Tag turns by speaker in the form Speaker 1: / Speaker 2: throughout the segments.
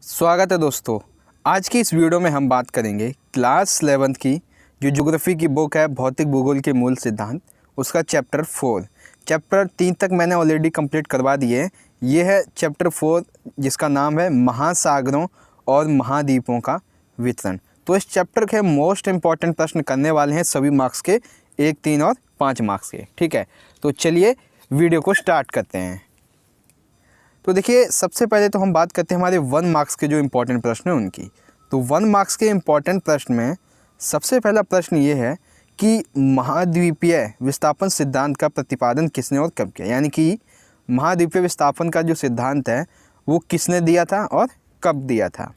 Speaker 1: स्वागत है दोस्तों। आज की इस वीडियो में हम बात करेंगे क्लास 11th की जो ज्योग्राफी की बुक है भौतिक भूगोल के मूल सिद्धांत, उसका चैप्टर 4। चैप्टर 3 तक मैंने ऑलरेडी कंप्लीट करवा दिए। ये है चैप्टर 4 जिसका नाम है महासागरों और महाद्वीपों का वितरण। तो इस चैप्टर के मोस्ट इम्पॉर्टेंट प्रश्न करने वाले हैं सभी मार्क्स के, 1, 3 और 5 मार्क्स के। ठीक है, तो चलिए वीडियो को स्टार्ट करते हैं। तो देखिए, सबसे पहले तो हम बात करते हैं हमारे 1 मार्क्स के जो इम्पोर्टेंट प्रश्न हैं उनकी। तो 1 मार्क्स के इम्पोर्टेंट प्रश्न में सबसे पहला प्रश्न ये है कि महाद्वीपीय विस्थापन सिद्धांत का प्रतिपादन किसने और कब किया। यानी कि महाद्वीपीय विस्थापन का जो सिद्धांत है वो किसने दिया था और कब दिया था।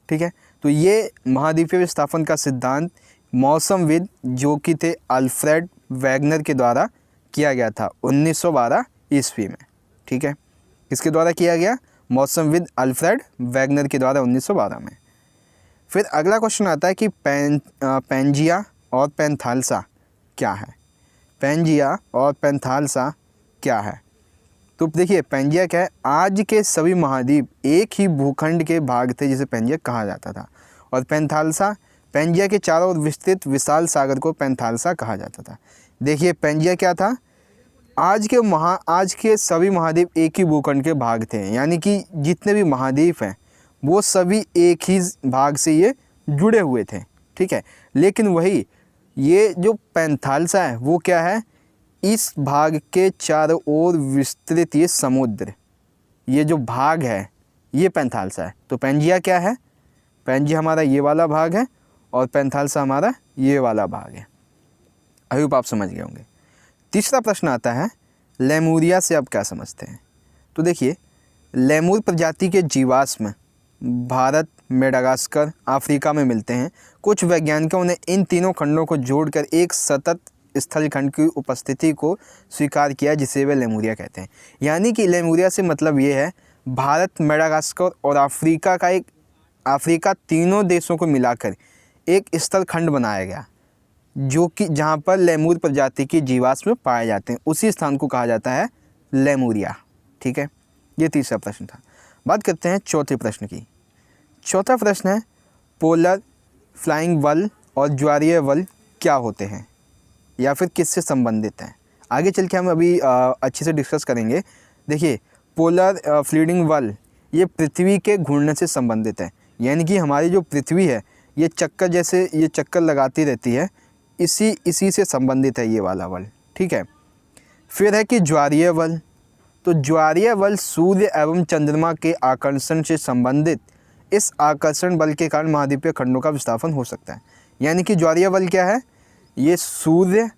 Speaker 1: ठीक है, तो ये महाद्वीपीय विस्थापन का सिद्धांत मौसमविद जो कि थे अल्फ्रेड वैगनर के द्वारा किया गया था 1912 ईस्वी में। ठीक है, किसके द्वारा किया गया? मौसमविद अल्फ्रेड वैगनर के द्वारा 1912 में। फिर अगला क्वेश्चन आता है कि पैंजिया और पैंथालसा क्या है। पैंजिया और पैंथालसा क्या है? तो देखिए, पैंजिया क्या है? आज के सभी महाद्वीप एक ही भूखंड के भाग थे जिसे पैंजिया कहा जाता था। और पैंथालसा, पैंजिया के चारों ओर विस्तृत विशाल सागर को पैंथालसा कहा जाता था। देखिए, पैंजिया क्या था? आज के सभी महाद्वीप एक ही भूखंड के भाग थे, यानी कि जितने भी महाद्वीप हैं वो सभी एक ही भाग से ये जुड़े हुए थे। ठीक है, लेकिन वही ये जो पैंथालसा है वो क्या है? इस भाग के चारों ओर विस्तृत ये समुद्र, ये जो भाग है ये पैंथालसा है। तो पैंजिया क्या है? पैंजिया हमारा ये वाला भाग है और पैंथालसा हमारा ये वाला भाग है। आई होप आप समझ गए होंगे। तीसरा प्रश्न आता है लेमुरिया से आप क्या समझते हैं। तो देखिए, लेमुर प्रजाति के जीवाश्म भारत, मेडागास्कर, अफ्रीका में मिलते हैं। कुछ वैज्ञानिकों ने इन तीनों खंडों को जोड़कर एक सतत स्थल खंड की उपस्थिति को स्वीकार किया जिसे वे लेमुरिया कहते हैं। यानी कि लेमुरिया से मतलब ये है भारत, मेडागास्कर और अफ्रीका तीनों देशों को मिलाकर एक स्थल खंड बनाया गया जो कि जहाँ पर लेमुर प्रजाति की जीवाश्म पाए जाते हैं, उसी स्थान को कहा जाता है लेमुरिया। ठीक है, ये तीसरा प्रश्न था। बात करते हैं चौथे प्रश्न की। चौथा प्रश्न है पोलर फ्लाइंग वल और ज्वारीय वल क्या होते हैं या फिर किससे संबंधित हैं। आगे चल के हम अभी अच्छे से डिस्कस करेंगे। देखिए, पोलर फ्लीडिंग वल ये पृथ्वी के घूर्णन से संबंधित है। यानी कि हमारी जो पृथ्वी है ये चक्कर लगाती रहती है, इसी से संबंधित है ये वाला वल। ठीक है, फिर है कि ज्वारीय वल। तो ज्वारीय वल सूर्य एवं चंद्रमा के आकर्षण से संबंधित, इस आकर्षण बल के कारण महाद्वीपीय खंडों का विस्थापन हो सकता है। यानी कि ज्वारीय वल क्या है? ये सूर्य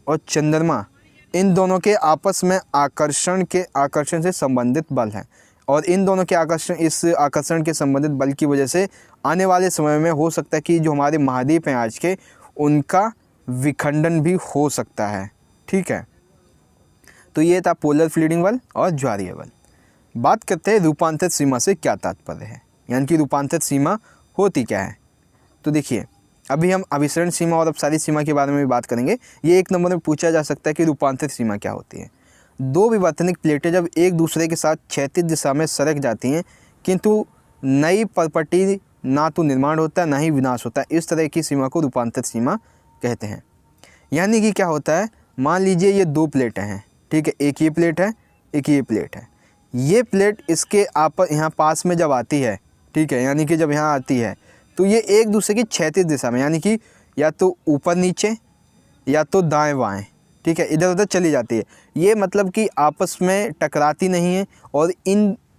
Speaker 1: और चंद्रमा इन दोनों के आपस में आकर्षण से संबंधित बल है। और इन दोनों के इस आकर्षण के संबंधित बल की वजह से आने वाले समय में हो सकता है कि जो हमारे महाद्वीप हैं आज के, उनका विखंडन भी हो सकता है। ठीक है, तो ये था पोलर फ्लीडिंग वल और ज्वारीय वल। बात करते हैं रूपांतरित सीमा से क्या तात्पर्य है, यानी कि रूपांतरित सीमा होती क्या है। तो देखिए, अभी हम अभिसरण सीमा और अपसारी सीमा के बारे में भी बात करेंगे। ये 1 नंबर में पूछा जा सकता है कि रूपांतरित सीमा क्या होती है। दो विवर्तनिक प्लेटें जब एक दूसरे के साथ क्षैतिज दिशा में सरक जाती हैं किंतु नई प्रॉपर्टी ना तो निर्माण होता है ना ही विनाश होता है, इस तरह की सीमा को रूपांतरित सीमा कहते हैं। यानी कि क्या होता है, मान लीजिए ये 2 प्लेटें हैं। ठीक है, एक ये प्लेट है, एक ये प्लेट है। ये प्लेट इसके यहाँ पास में जब आती है, ठीक है, यानी कि जब यहाँ आती है तो ये एक दूसरे की क्षैतिज दिशा में, यानी कि या तो ऊपर नीचे या तो दाएं बाएं, ठीक है, इधर उधर चली जाती है। ये मतलब कि आपस में टकराती नहीं है। और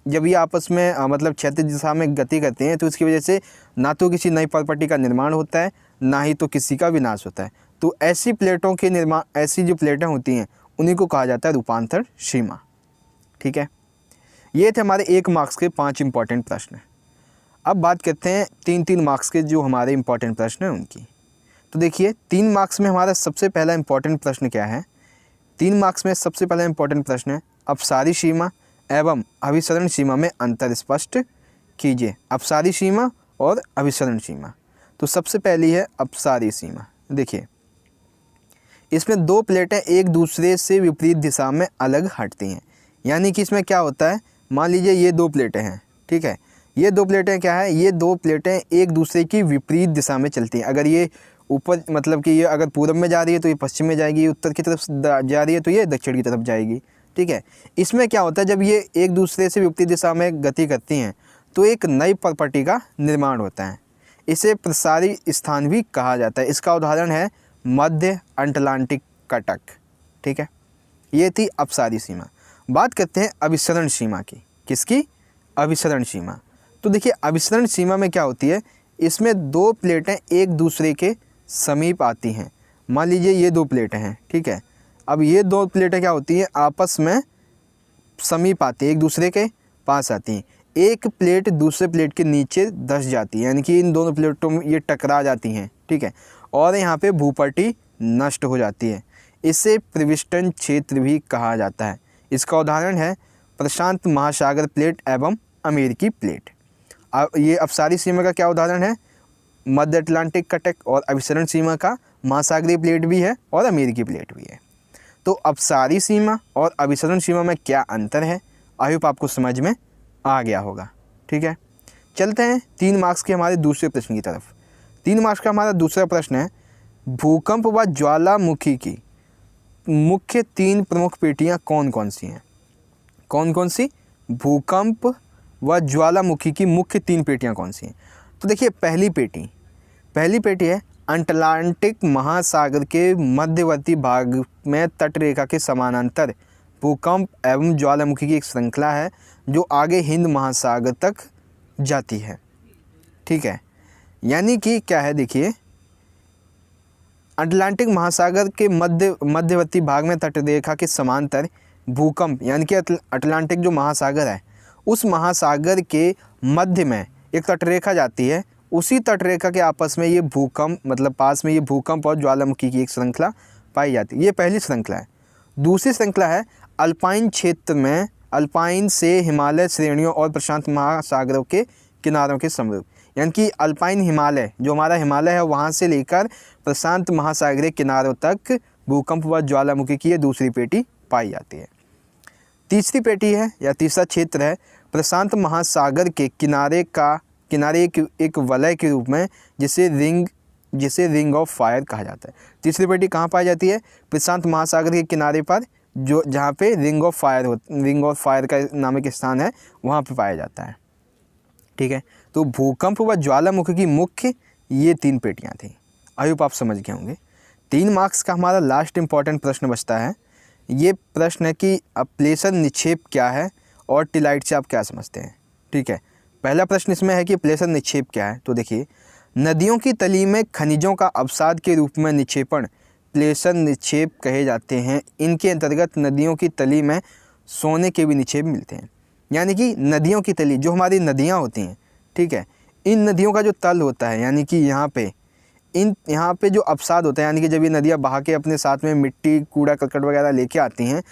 Speaker 1: जब ये आपस में मतलब क्षैतिज दिशा में गति करते हैं तो इसकी वजह से ना तो किसी नई प्रॉपर्टी का निर्माण होता है ना ही तो किसी का विनाश होता है। तो ऐसी प्लेटों के ऐसी जो प्लेटें होती हैं उन्हीं को कहा जाता है रूपांतर सीमा। ठीक है, ये थे हमारे 1 मार्क्स के 5 इंपॉर्टेंट प्रश्न। अब बात करते हैं 3-3 मार्क्स के जो हमारे इंपॉर्टेंट प्रश्न हैं उनकी। तो देखिए, 3 मार्क्स में हमारा सबसे पहला इंपॉर्टेंट प्रश्न क्या है? 3 मार्क्स में सबसे पहला इंपॉर्टेंट प्रश्न है अपसारी सीमा एवं अभिसरण सीमा में अंतर स्पष्ट कीजिए। अपसारी सीमा और अभिसरण सीमा। तो सबसे पहली है अपसारी सीमा। देखिए, इसमें 2 प्लेटें एक दूसरे से विपरीत दिशा में अलग हटती हैं। यानी कि इसमें क्या होता है, मान लीजिए ये 2 प्लेटें हैं। ठीक है, ये दो प्लेटें क्या है, ये दो प्लेटें एक दूसरे की विपरीत दिशा में चलती हैं। अगर ये ऊपर मतलब कि ये अगर पूरब में जा रही है तो ये पश्चिम में जाएगी, उत्तर की तरफ जा रही है तो ये दक्षिण की तरफ जाएगी। ठीक है, इसमें क्या होता है, जब ये एक दूसरे से विपरीत दिशा में गति करती हैं तो एक नई प्रॉपर्टी का निर्माण होता है। इसे प्रसारी स्थान भी कहा जाता है। इसका उदाहरण है मध्य अटलांटिक कटक। ठीक है, ये थी अपसारी सीमा। बात करते हैं अभिसरण सीमा की। किसकी? अभिसरण सीमा। तो देखिए अभिसरण सीमा में क्या होती है, इसमें दो प्लेटें एक दूसरे के समीप आती हैं। मान लीजिए ये दो प्लेटें हैं, ठीक है। अब ये दो प्लेटें क्या होती हैं, आपस में समीप आती है, एक दूसरे के पास आती हैं। एक प्लेट दूसरे प्लेट के नीचे धंस जाती है, यानी कि इन दोनों प्लेटों में ये टकरा जाती हैं। ठीक है, और यहाँ पे भूपट्टी नष्ट हो जाती है। इसे प्रविष्टन क्षेत्र भी कहा जाता है। इसका उदाहरण है प्रशांत महासागर प्लेट एवं अमेरिकी प्लेट। ये अपसारी सीमा का क्या उदाहरण है, मध्य अटलांटिक कटक। और अभिसरण सीमा का महासागरीय प्लेट भी है और अमेरिकी प्लेट भी है। तो अपसारी सीमा और अभिसरण सीमा में क्या अंतर है, आई होप आपको समझ में आ गया होगा। ठीक है, चलते हैं 3 मार्क्स के हमारे दूसरे प्रश्न की तरफ। 3 मार्क्स का हमारा दूसरा प्रश्न है, भूकंप व ज्वालामुखी की मुख्य 3 प्रमुख पेटियां कौन कौन सी हैं? कौन कौन सी? भूकंप व ज्वालामुखी की मुख्य 3 पेटियां कौन सी हैं? तो देखिए पहली पेटी है अटलांटिक महासागर के मध्यवर्ती भाग में तटरेखा के समानांतर भूकंप एवं ज्वालामुखी की एक श्रृंखला है जो आगे हिंद महासागर तक जाती है। ठीक है, यानी कि क्या है, देखिए अटलांटिक महासागर के मध्यवर्ती भाग में तटरेखा के समांतर भूकंप, यानी कि अटलांटिक जो महासागर है उस महासागर के मध्य में एक तटरेखा जाती है। उसी तटरेखा के आपस में ये भूकंप मतलब पास में ये भूकंप और ज्वालामुखी की एक श्रृंखला पाई जाती है। ये पहली श्रृंखला है। दूसरी श्रृंखला है अल्पाइन क्षेत्र में, अल्पाइन से हिमालय श्रेणियों और प्रशांत महासागरों के किनारों के समरूप, यानी कि अल्पाइन हिमालय जो हमारा हिमालय है वहाँ से लेकर प्रशांत महासागरीय किनारों तक भूकंप व ज्वालामुखी की ये दूसरी पेटी पाई जाती है। तीसरी पेटी है या तीसरा क्षेत्र है प्रशांत महासागर के किनारे एक वलय के रूप में जिसे रिंग ऑफ फायर कहा जाता है। तीसरी पेटी कहाँ पाई जाती है? प्रशांत महासागर के किनारे पर, जो जहाँ पे रिंग ऑफ फायर का नामक स्थान है वहाँ पे पाया जाता है। ठीक है, तो भूकंप व ज्वालामुखी की मुख्य ये 3 पेटियाँ थी। आई होप आप समझ गए होंगे। 3 मार्क्स का हमारा लास्ट इंपॉर्टेंट प्रश्न बचता है। ये प्रश्न है कि प्लेसर निक्षेप क्या है और टिलाइट से आप क्या समझते हैं। ठीक है, पहला प्रश्न इसमें है कि प्लेसर निक्षेप क्या है। तो देखिए नदियों की तली में खनिजों का अवसाद के रूप में निक्षेपण प्लेसर निक्षेप कहे जाते हैं। इनके अंतर्गत नदियों की तली में सोने के भी निक्षेप मिलते हैं। यानी कि नदियों की तली जो हमारी नदियाँ होती हैं, ठीक है, इन नदियों का जो तल होता है, यानी कि यहाँ पे जो अवसाद होता है, यानी कि जब ये नदियाँ बहा के अपने साथ में मिट्टी कूड़ा करकट वगैरह लेके आती हैं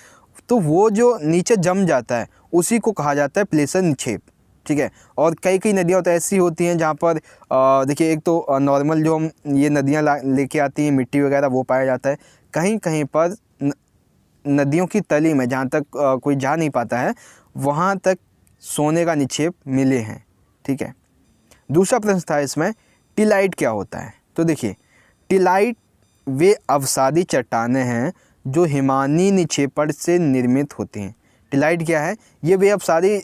Speaker 1: तो वो जो नीचे जम जाता है उसी को कहा जाता है प्लेसर निक्षेप। ठीक है, और कई नदियाँ तो ऐसी होती हैं जहाँ पर देखिए एक तो नॉर्मल जो हम ये नदियाँ लेके आती हैं मिट्टी वगैरह वो पाया जाता है। कहीं पर नदियों की तली में जहाँ तक कोई जा नहीं पाता है वहाँ तक सोने का निक्षेप मिले हैं। ठीक है, दूसरा प्रश्न था इसमें टिलाइट क्या होता है। तो देखिए टिलाइट वे अवसादी चट्टानें हैं जो हिमानी निक्षेपण से निर्मित होती हैं। टिलाइट क्या है? ये वे अवसादी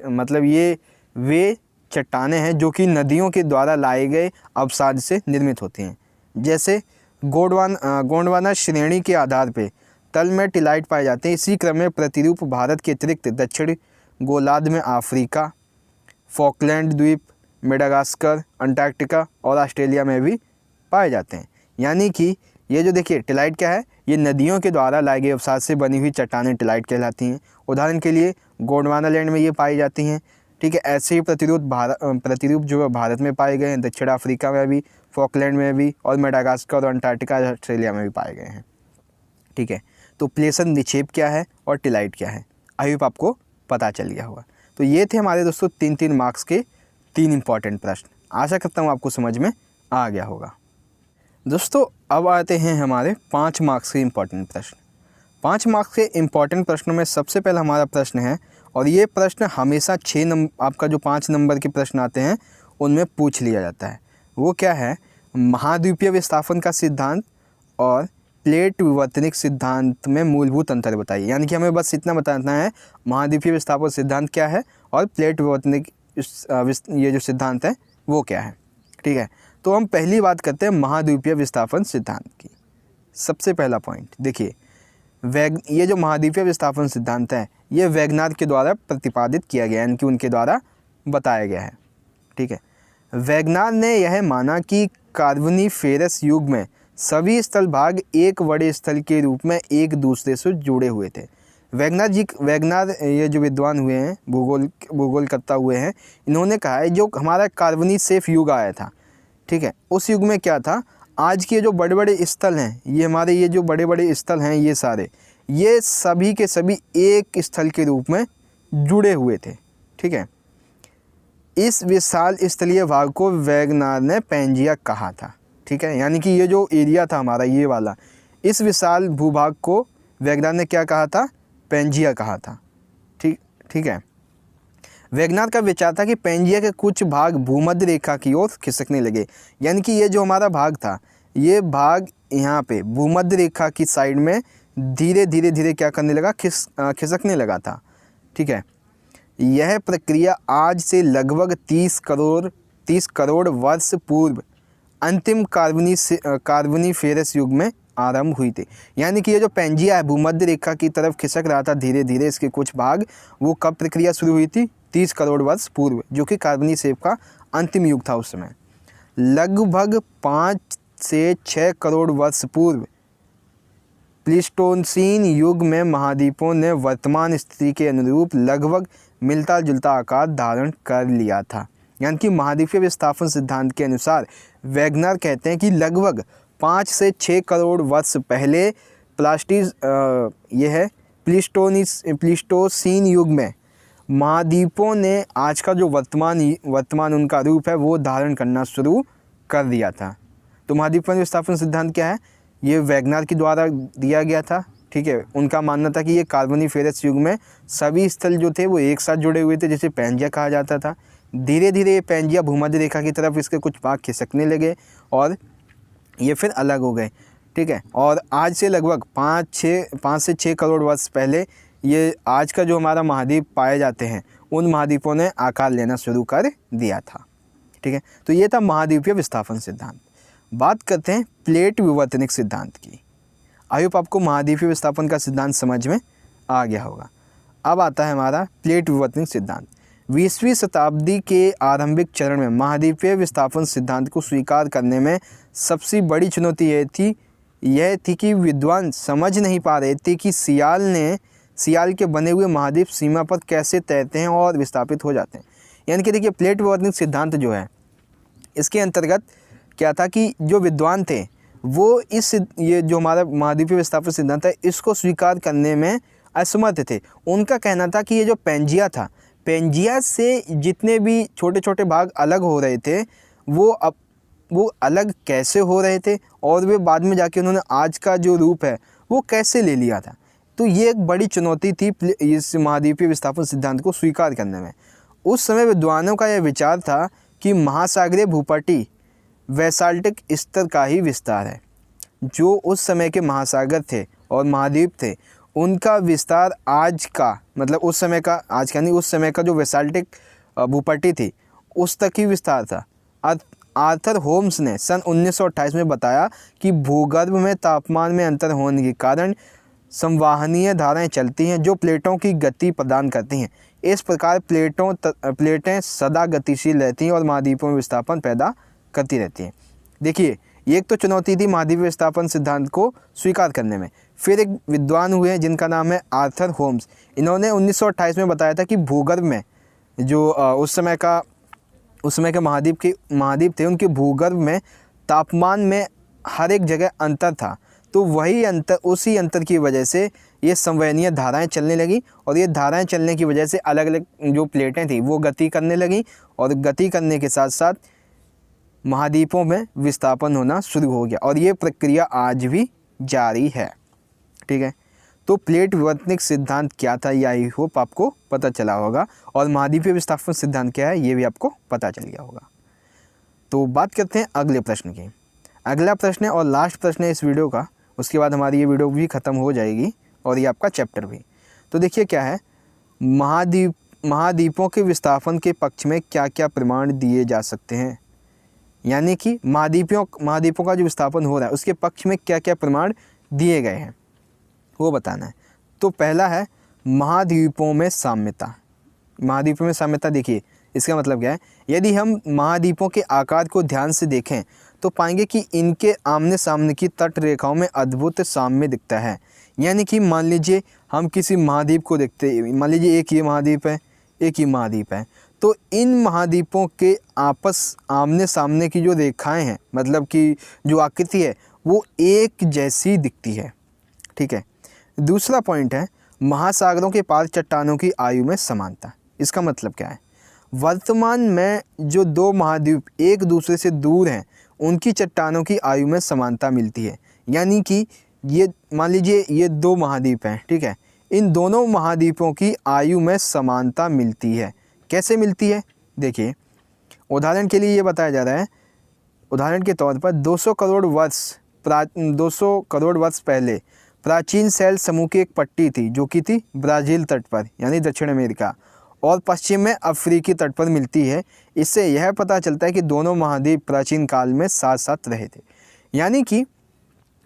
Speaker 1: मतलब ये वे चट्टानें हैं जो कि नदियों के द्वारा लाए गए अवसाद से निर्मित होती हैं। जैसे गोंडवाना श्रेणी के आधार पे तल में टिलाइट पाए जाते हैं। इसी क्रम में प्रतिरूप भारत के अतिरिक्त दक्षिण गोलार्ध में अफ्रीका, फॉकलैंड द्वीप, मेडागास्कर, अंटार्कटिका और ऑस्ट्रेलिया में भी पाए जाते हैं। यानी कि ये जो देखिए टिलाइट क्या है, ये नदियों के द्वारा लाए गए अवसाद से बनी हुई चट्टानें टिलाइट कहलाती हैं। उदाहरण के लिए गोंडवाना लैंड में ये पाई जाती हैं। ठीक है, ऐसे ही प्रतिरूप जो है भारत में पाए गए हैं, दक्षिण अफ्रीका में भी, फॉकलैंड में भी और मेडागास्कर और अंटार्कटिका ऑस्ट्रेलिया में भी पाए गए हैं। ठीक है, तो प्लेसर निक्षेप क्या है और टिलाइट क्या है, आई होप आपको पता चल गया होगा। तो ये थे हमारे दोस्तों 3 मार्क्स के 3 इंपॉर्टेंट प्रश्न। आशा करता हूँ आपको समझ में आ गया होगा। दोस्तों अब आते हैं हमारे 5 मार्क्स के इम्पॉर्टेंट प्रश्न। 5 मार्क्स के इम्पॉर्टेंट प्रश्नों में सबसे पहला हमारा प्रश्न है और ये प्रश्न हमेशा 6 नंबर, आपका जो 5 नंबर के प्रश्न आते हैं उनमें पूछ लिया जाता है। वो क्या है? महाद्वीपीय विस्थापन का सिद्धांत और प्लेट विवर्तनिक सिद्धांत में मूलभूत अंतर बताइए। यानी कि हमें बस इतना बताना है महाद्वीपीय विस्थापन सिद्धांत क्या है और प्लेट विवर्तनिक ये जो सिद्धांत है वो क्या है। ठीक है, तो हम पहली बात करते हैं महाद्वीपीय विस्थापन सिद्धांत की। सबसे पहला पॉइंट देखिए, ये जो महाद्वीपीय विस्थापन सिद्धांत है ये वैगनार के द्वारा प्रतिपादित किया गया, यानी कि उनके द्वारा बताया गया है। ठीक है, वैगनार ने यह माना कि कार्बोनिफेरस युग में सभी स्थल भाग एक बड़े स्थल के रूप में एक दूसरे से जुड़े हुए थे। वैगनार ये जो विद्वान हुए हैं, भूगोलकर्ता हुए हैं, इन्होंने कहा है जो हमारा कार्बोनिफेरस युग आया था, ठीक है, उस युग में क्या था, आज के जो बड़े बड़े स्थल हैं, ये हमारे ये जो बड़े बड़े स्थल हैं ये सारे, ये सभी के सभी एक स्थल के रूप में जुड़े हुए थे। ठीक है, इस विशाल स्थलीय भाग को वैगनार ने पैंजिया कहा था। ठीक है, यानी कि ये जो एरिया था हमारा ये वाला, इस विशाल भूभाग को वैगनार ने क्या कहा था? पैंजिया कहा था। ठीक है, वैगनार का विचार था कि पैंजिया के कुछ भाग भूमध्य रेखा की ओर खिसकने लगे। यानी कि ये जो हमारा भाग था, ये भाग यहाँ पे भूमध्य रेखा की साइड में धीरे धीरे क्या करने लगा? खिसकने लगा था। ठीक है, यह प्रक्रिया आज से लगभग 30 करोड़ वर्ष पूर्व अंतिम कार्बोनिफेरस युग में आरंभ हुई थी। यानी कि ये जो पैंजिया है भूमध्य रेखा की तरफ खिसक रहा था धीरे धीरे, इसके कुछ भाग, वो कब प्रक्रिया शुरू हुई थी? 30 करोड़ वर्ष पूर्व, जो कि कार्बोनिफेरस का अंतिम युग था उस समय। लगभग 5 से 6 करोड़ वर्ष पूर्व प्लीस्टोसीन युग में महाद्वीपों ने वर्तमान स्थिति के अनुरूप लगभग मिलता जुलता आकार धारण कर लिया था। यानी कि महाद्वीपीय विस्थापन सिद्धांत के अनुसार वैगनार कहते हैं कि लगभग 5 से 6 करोड़ वर्ष पहले प्लीस्टोसीन युग में महाद्वीपों ने आज का जो वर्तमान उनका रूप है वो धारण करना शुरू कर दिया था। तो महाद्वीपीय विस्थापन सिद्धांत क्या है? ये वैगनार के द्वारा दिया गया था। ठीक है, उनका मानना था कि ये कार्बोनिफेरस युग में सभी स्थल जो थे वो एक साथ जुड़े हुए थे, जिसे पैंजिया कहा जाता था। धीरे धीरे ये पैंजिया भूमध्य रेखा की तरफ इसके कुछ भाग खिसकने लगे और ये फिर अलग हो गए। ठीक है, और आज से लगभग 5 से 6 करोड़ वर्ष पहले ये आज का जो हमारा महाद्वीप पाए जाते हैं उन महाद्वीपों ने आकार लेना शुरू कर दिया था। ठीक है, तो ये था महाद्वीपीय विस्थापन सिद्धांत। बात करते हैं प्लेट विवर्तनिक सिद्धांत की। आई होप आपको महाद्वीपीय विस्थापन का सिद्धांत समझ में आ गया होगा। अब आता है हमारा प्लेट विवर्तनिक सिद्धांत। 20वीं शताब्दी के आरंभिक चरण में महाद्वीपीय विस्थापन सिद्धांत को स्वीकार करने में सबसे बड़ी चुनौती यह थी कि विद्वान समझ नहीं पा रहे थे कि सियाल के बने हुए महाद्वीप सीमा पर कैसे तैरते हैं और विस्थापित हो जाते हैं। यानी कि देखिए, प्लेट विवर्तनिक सिद्धांत जो है इसके अंतर्गत क्या था कि जो विद्वान थे वो ये जो हमारा महाद्वीपीय विस्थापन सिद्धांत है इसको स्वीकार करने में असमर्थ थे। उनका कहना था कि ये जो पैंजिया था, पैंजिया से जितने भी छोटे छोटे भाग अलग हो रहे थे वो अलग कैसे हो रहे थे और वे बाद में जाके उन्होंने आज का जो रूप है वो कैसे ले लिया था। तो ये एक बड़ी चुनौती थी इस महाद्वीपीय विस्थापन सिद्धांत को स्वीकार करने में। उस समय विद्वानों का यह विचार था कि महासागरीय भूपटि वैसाल्टिक स्तर का ही विस्तार है। जो उस समय के महासागर थे और महाद्वीप थे उनका विस्तार आज का, मतलब उस समय का जो वैसाल्टिक भूपटि थी उस तक ही विस्तार था। आर्थर होम्स ने सन 1928 में बताया कि भूगर्भ में तापमान में अंतर होने के कारण संवाहनीय धाराएं चलती हैं जो प्लेटों की गति प्रदान करती हैं। इस प्रकार प्लेटें सदा गतिशील रहती हैं और महाद्वीपों में विस्थापन पैदा करती रहती हैं। देखिए, ये एक तो चुनौती थी महाद्वीपीय विस्थापन सिद्धांत को स्वीकार करने में। फिर एक विद्वान हुए जिनका नाम है आर्थर होम्स। इन्होंने 1928 में बताया था कि भूगर्भ में जो उस समय के महाद्वीप थे उनके भूगर्भ में तापमान में हर एक जगह अंतर था। तो उसी अंतर की वजह से ये संवहनीय धाराएं चलने लगी और ये धाराएं चलने की वजह से अलग अलग जो प्लेटें थी वो गति करने लगी और गति करने के साथ साथ महाद्वीपों में विस्थापन होना शुरू हो गया और ये प्रक्रिया आज भी जारी है। ठीक है, तो प्लेट विवर्तनिक सिद्धांत क्या था, ये आई होप आपको पता चला होगा, और महाद्वीपीय विस्थापन सिद्धांत क्या है ये भी आपको पता चल गया होगा। तो बात करते हैं अगले प्रश्न की। अगला प्रश्न है और लास्ट प्रश्न है इस वीडियो का, उसके बाद हमारी ये वीडियो भी ख़त्म हो जाएगी और ये आपका चैप्टर भी। तो देखिए क्या है, महाद्वीपों के विस्थापन के पक्ष में क्या क्या प्रमाण दिए जा सकते हैं, यानी कि महाद्वीपों का जो विस्थापन हो रहा है उसके पक्ष में क्या क्या प्रमाण दिए गए हैं वो बताना है। तो पहला है महाद्वीपों में साम्यता। महाद्वीपों में साम्यता देखिए इसका मतलब क्या है, यदि हम महाद्वीपों के आकार को ध्यान से देखें तो पाएंगे कि इनके आमने सामने की तट रेखाओं में अद्भुत साम्य दिखता है। यानी कि मान लीजिए हम किसी महाद्वीप को देखते, मान लीजिए एक ये महाद्वीप है, एक ही महाद्वीप है, तो इन महाद्वीपों के आपस आमने सामने की जो रेखाएं हैं, मतलब कि जो आकृति है वो एक जैसी दिखती है। ठीक है। दूसरा पॉइंट है महासागरों के पार चट्टानों की आयु में समानता। इसका मतलब क्या है, वर्तमान में जो दो महाद्वीप एक दूसरे से दूर हैं उनकी चट्टानों की आयु में समानता मिलती है। यानी कि ये मान लीजिए ये दो महाद्वीप हैं, ठीक है, इन दोनों महाद्वीपों की आयु में समानता मिलती है। कैसे मिलती है, देखिए उदाहरण के लिए ये बताया जा रहा है, उदाहरण के तौर पर 200 करोड़ वर्ष पहले प्राचीन शैल समूह की एक पट्टी थी जो कि थी ब्राज़ील तट पर यानी दक्षिण अमेरिका और पश्चिम में अफ्रीकी तट पर मिलती है। इससे यह पता चलता है कि दोनों महाद्वीप प्राचीन काल में साथ साथ रहे थे। यानी कि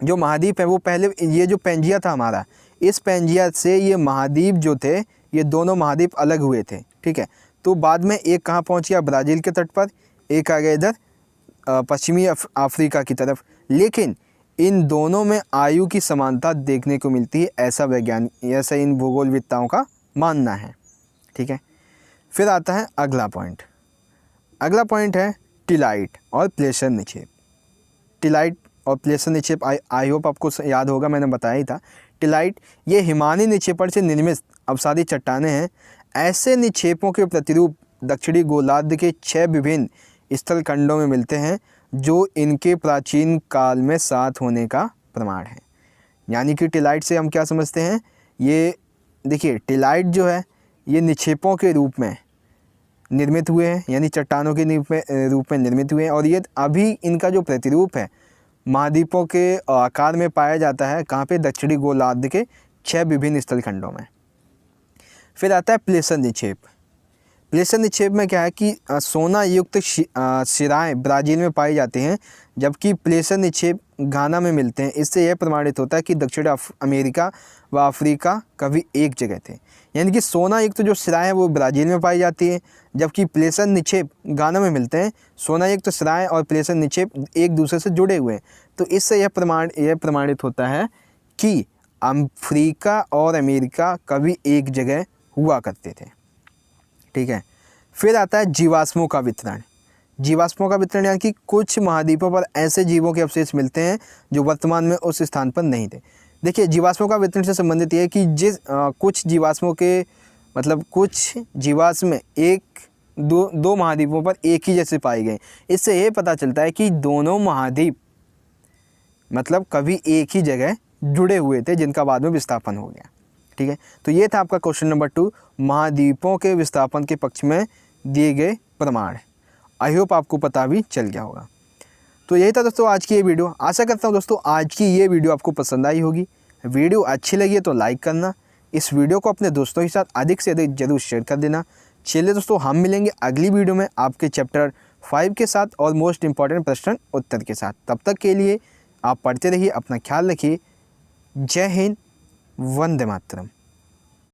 Speaker 1: जो महाद्वीप है वो पहले ये जो पेंजिया था हमारा, इस पेंजिया से ये महाद्वीप जो थे ये दोनों महाद्वीप अलग हुए थे। ठीक है। तो बाद में एक कहाँ पहुँच गया, ब्राज़ील के तट पर, एक आ गया इधर पश्चिमी अफ्रीका की तरफ। लेकिन इन दोनों में आयु की समानता देखने को मिलती है, ऐसा इन भूगोलविदताओं का मानना है। ठीक है। फिर आता है अगला पॉइंट। अगला पॉइंट है टिलाइट और प्लेसर निक्षेप। टिलाइट और प्लेसर निक्षेप आई होप आपको याद होगा, मैंने बताया ही था। टिलाइट ये हिमानी निक्षेपण से निर्मित अपसारी चट्टानें हैं। ऐसे निक्षेपों के प्रतिरूप दक्षिणी गोलार्ध के 6 विभिन्न स्थल खंडों में मिलते हैं जो इनके प्राचीन काल में साथ होने का प्रमाण है। यानी कि टिलाइट से हम क्या समझते हैं, ये देखिए टिलाइट जो है ये निक्षेपों के रूप में निर्मित हुए हैं, यानी चट्टानों के रूप में निर्मित हुए हैं, और ये अभी इनका जो प्रतिरूप है महाद्वीपों के आकार में पाया जाता है। कहाँ पे, दक्षिणी गोलार्ध के 6 विभिन्न स्थल खंडों में। फिर आता है प्लेसर निक्षेप। प्लेसर निक्षेप में क्या है कि सोना युक्त शिराएँ ब्राज़ील में पाई जाती हैं, जबकि प्लेसर निक्षेप घाना में मिलते हैं। इससे यह प्रमाणित होता है कि दक्षिण अमेरिका व अफ्रीका कभी एक जगह थे। यानी कि सोना युक्त जो शिराएँ हैं वो ब्राज़ील में पाई जाती है, जबकि प्लेसर निक्षेप घाना में मिलते हैं। सोना युक्त शिराएँ और प्लेसर निक्षेप एक दूसरे से जुड़े हुए हैं। तो इससे यह प्रमाणित होता है कि अफ्रीका और अमेरिका कभी एक जगह हुआ करते थे। ठीक है। फिर आता है जीवाश्मों का वितरण। जीवाश्मों का वितरण यानी कि कुछ महाद्वीपों पर ऐसे जीवों के अवशेष मिलते हैं जो वर्तमान में उस स्थान पर नहीं थे। देखिए जीवाश्मों का वितरण से संबंधित ये है कि कुछ जीवाश्मों के मतलब कुछ जीवाश्म दो महाद्वीपों पर एक ही जैसे पाए गए। इससे ये पता चलता है कि दोनों महाद्वीप मतलब कभी एक ही जगह जुड़े हुए थे जिनका बाद में विस्थापन हो गया। ठीक है। तो ये था आपका क्वेश्चन नंबर 2, महाद्वीपों के विस्थापन के पक्ष में दिए गए प्रमाण। आई होप आपको पता भी चल गया होगा। तो यही था दोस्तों आज की ये वीडियो। आशा करता हूँ दोस्तों आज की ये वीडियो आपको पसंद आई होगी। वीडियो अच्छी लगी है तो लाइक करना, इस वीडियो को अपने दोस्तों के साथ अधिक से अधिक जरूर शेयर कर देना। चलिए दोस्तों हम मिलेंगे अगली वीडियो में आपके चैप्टर 5 के साथ और मोस्ट इम्पॉर्टेंट प्रश्न उत्तर के साथ। तब तक के लिए आप पढ़ते रहिए, अपना ख्याल रखिए। जय हिंद, वंदे मातरम।